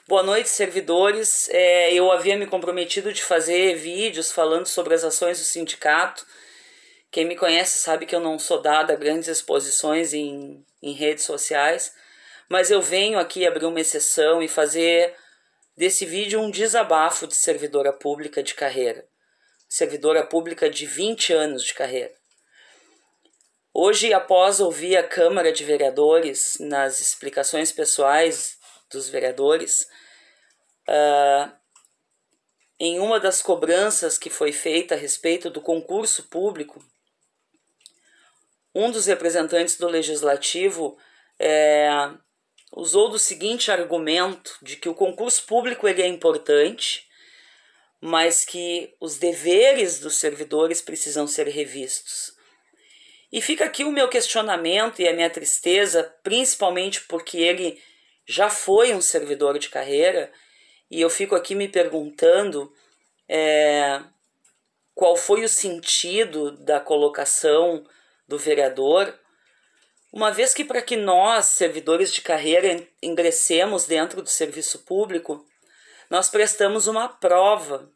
Boa noite, servidores. Eu havia me comprometido de fazer vídeos falando sobre as ações do sindicato. Quem me conhece sabe que eu não sou dada a grandes exposições em redes sociais, mas eu venho aqui abrir uma exceção e fazer desse vídeo um desabafo de servidora pública de carreira. Servidora pública de 20 anos de carreira. Hoje, após ouvir a Câmara de Vereadores nas explicações pessoais dos vereadores, em uma das cobranças que foi feita a respeito do concurso público, um dos representantes do Legislativo usou do seguinte argumento, de que o concurso público ele é importante, mas que os deveres dos servidores precisam ser revistos. E fica aqui o meu questionamento e a minha tristeza, principalmente porque ele já foi um servidor de carreira, e eu fico aqui me perguntando qual foi o sentido da colocação do vereador, uma vez que para que nós, servidores de carreira, ingressemos dentro do serviço público, nós prestamos uma prova.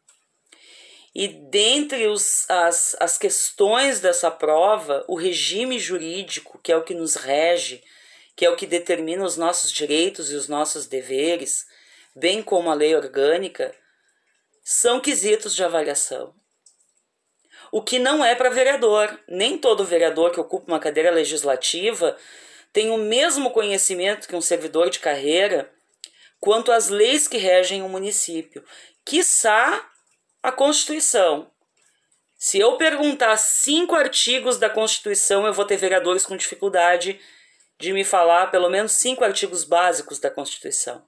E dentre as questões dessa prova, o regime jurídico, que é o que nos rege, que é o que determina os nossos direitos e os nossos deveres, bem como a lei orgânica, são quesitos de avaliação. O que não é para vereador. Nem todo vereador que ocupa uma cadeira legislativa tem o mesmo conhecimento que um servidor de carreira quanto às leis que regem o município, quiçá a Constituição. Se eu perguntar 5 artigos da Constituição, eu vou ter vereadores com dificuldade de me falar pelo menos 5 artigos básicos da Constituição.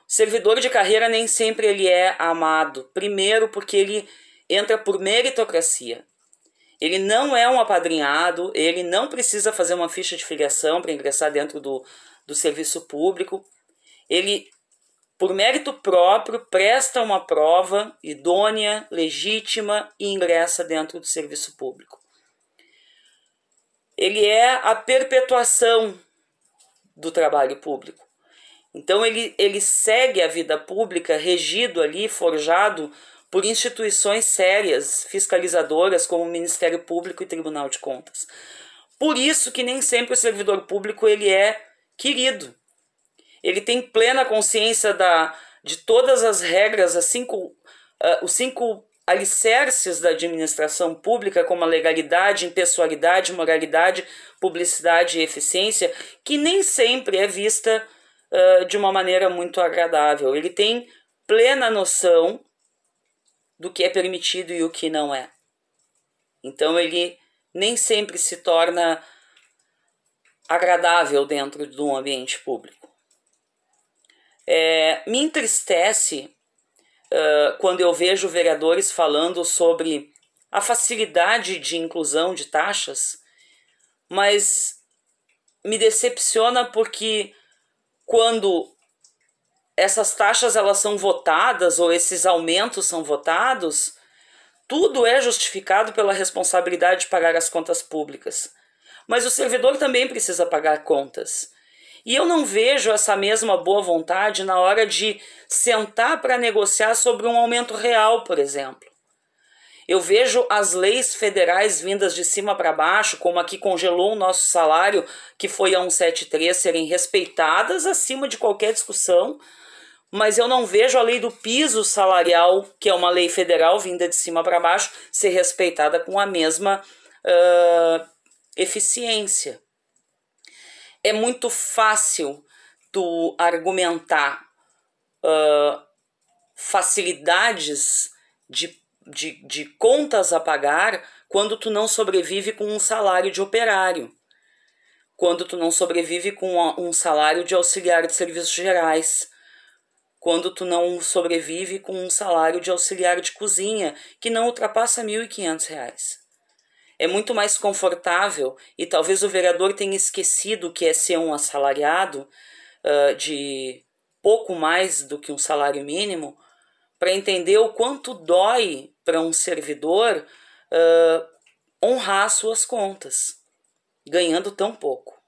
O servidor de carreira nem sempre ele é amado. Primeiro porque ele entra por meritocracia. Ele não é um apadrinhado, ele não precisa fazer uma ficha de filiação para ingressar dentro do serviço público. Ele, por mérito próprio, presta uma prova idônea, legítima e ingressa dentro do serviço público. Ele é a perpetuação do trabalho público. Então ele segue a vida pública regido ali, forjado por instituições sérias, fiscalizadoras, como o Ministério Público e Tribunal de Contas. Por isso que nem sempre o servidor público ele é querido. Ele tem plena consciência de todas as regras, os 5 alicerces da administração pública, como a legalidade, impessoalidade, moralidade, publicidade e eficiência, que nem sempre é vista de uma maneira muito agradável. Ele tem plena noção do que é permitido e o que não é. Então ele nem sempre se torna agradável dentro de um ambiente público. Me entristece quando eu vejo vereadores falando sobre a facilidade de inclusão de taxas, mas me decepciona porque quando essas taxas elas são votadas ou esses aumentos são votados, tudo é justificado pela responsabilidade de pagar as contas públicas. Mas o servidor também precisa pagar contas. E eu não vejo essa mesma boa vontade na hora de sentar para negociar sobre um aumento real, por exemplo. Eu vejo as leis federais vindas de cima para baixo, como a que congelou o nosso salário, que foi a 173, serem respeitadas acima de qualquer discussão, mas eu não vejo a lei do piso salarial, que é uma lei federal vinda de cima para baixo, ser respeitada com a mesma eficiência. É muito fácil tu argumentar facilidades de contas a pagar quando tu não sobrevive com um salário de operário, quando tu não sobrevive com um salário de auxiliar de serviços gerais, quando tu não sobrevive com um salário de auxiliar de cozinha que não ultrapassa R$ 1.500. É muito mais confortável, e talvez o vereador tenha esquecido o que é ser um assalariado de pouco mais do que um salário mínimo, para entender o quanto dói para um servidor honrar suas contas, ganhando tão pouco.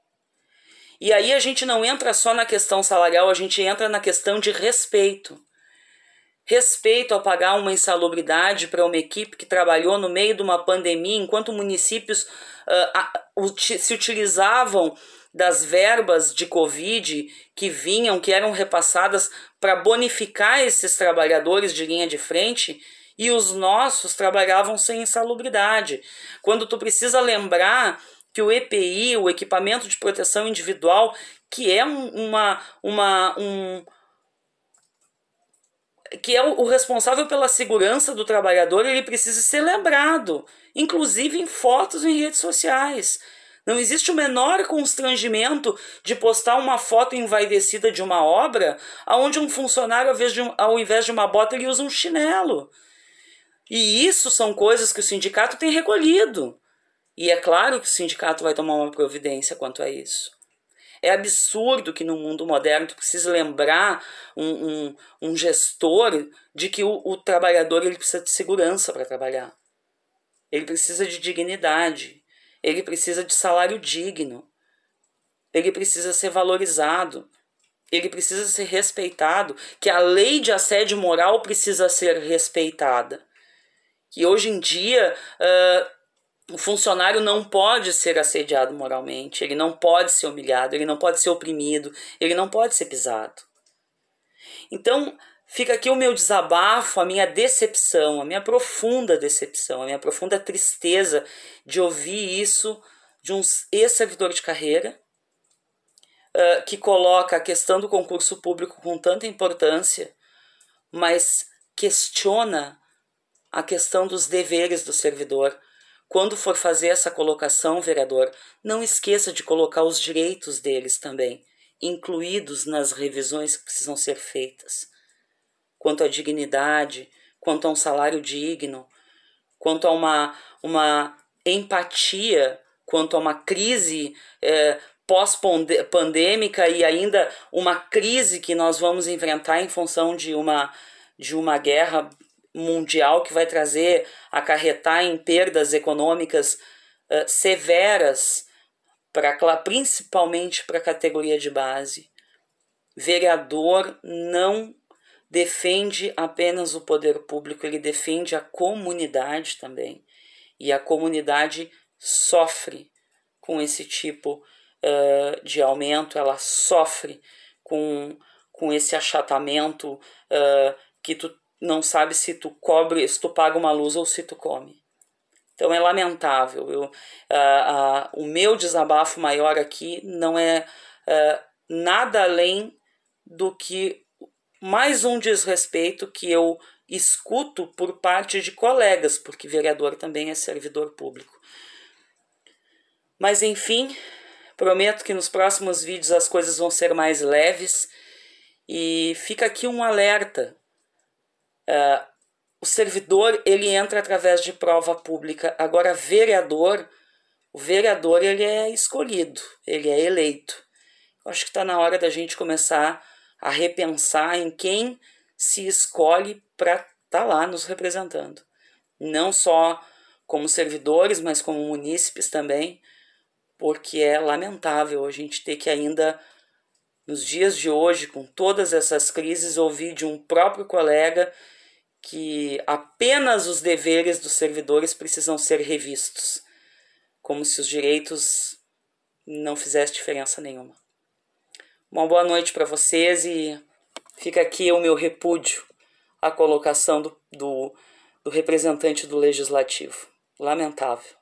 E aí a gente não entra só na questão salarial, a gente entra na questão de respeito. Respeito ao pagar uma insalubridade para uma equipe que trabalhou no meio de uma pandemia, enquanto municípios se utilizavam das verbas de Covid que eram repassadas para bonificar esses trabalhadores de linha de frente, e os nossos trabalhavam sem insalubridade. Quando tu precisa lembrar que o EPI, o equipamento de proteção individual, que é que é o responsável pela segurança do trabalhador, ele precisa ser lembrado, inclusive em fotos em redes sociais. Não existe o menor constrangimento de postar uma foto envaidecida de uma obra onde um funcionário, ao invés de uma bota, ele usa um chinelo. E isso são coisas que o sindicato tem recolhido. E é claro que o sindicato vai tomar uma providência quanto a isso. É absurdo que no mundo moderno tu precise lembrar um gestor de que o trabalhador ele precisa de segurança para trabalhar. Ele precisa de dignidade. Ele precisa de salário digno. Ele precisa ser valorizado. Ele precisa ser respeitado. Que a lei de assédio moral precisa ser respeitada. Que hoje em dia o funcionário não pode ser assediado moralmente, ele não pode ser humilhado, ele não pode ser oprimido, ele não pode ser pisado. Então, fica aqui o meu desabafo, a minha decepção, a minha profunda decepção, a minha profunda tristeza de ouvir isso de um ex-servidor de carreira que coloca a questão do concurso público com tanta importância, mas questiona a questão dos deveres do servidor. Quando for fazer essa colocação, vereador, não esqueça de colocar os direitos deles também, incluídos nas revisões que precisam ser feitas. Quanto à dignidade, quanto a um salário digno, quanto a uma empatia, quanto a uma crise pós-pandêmica e ainda uma crise que nós vamos enfrentar em função de uma guerra mundial que vai acarretar em perdas econômicas severas, principalmente para a categoria de base. Vereador não defende apenas o poder público, ele defende a comunidade também. E a comunidade sofre com esse tipo de aumento, ela sofre com esse achatamento que tu não sabe se tu paga uma luz ou se tu come. Então é lamentável. O meu desabafo maior aqui não é nada além do que mais um desrespeito que eu escuto por parte de colegas, porque vereador também é servidor público. Mas enfim, prometo que nos próximos vídeos as coisas vão ser mais leves e fica aqui um alerta. O servidor ele entra através de prova pública. Agora o vereador ele é escolhido, ele é eleito. Eu acho que está na hora da gente começar a repensar em quem se escolhe para estar lá nos representando. Não só como servidores, mas como munícipes também, porque é lamentável a gente ter que ainda, nos dias de hoje, com todas essas crises, ouvir de um próprio colega que apenas os deveres dos servidores precisam ser revistos, como se os direitos não fizessem diferença nenhuma. Uma boa noite para vocês e fica aqui o meu repúdio à colocação do representante do Legislativo. Lamentável.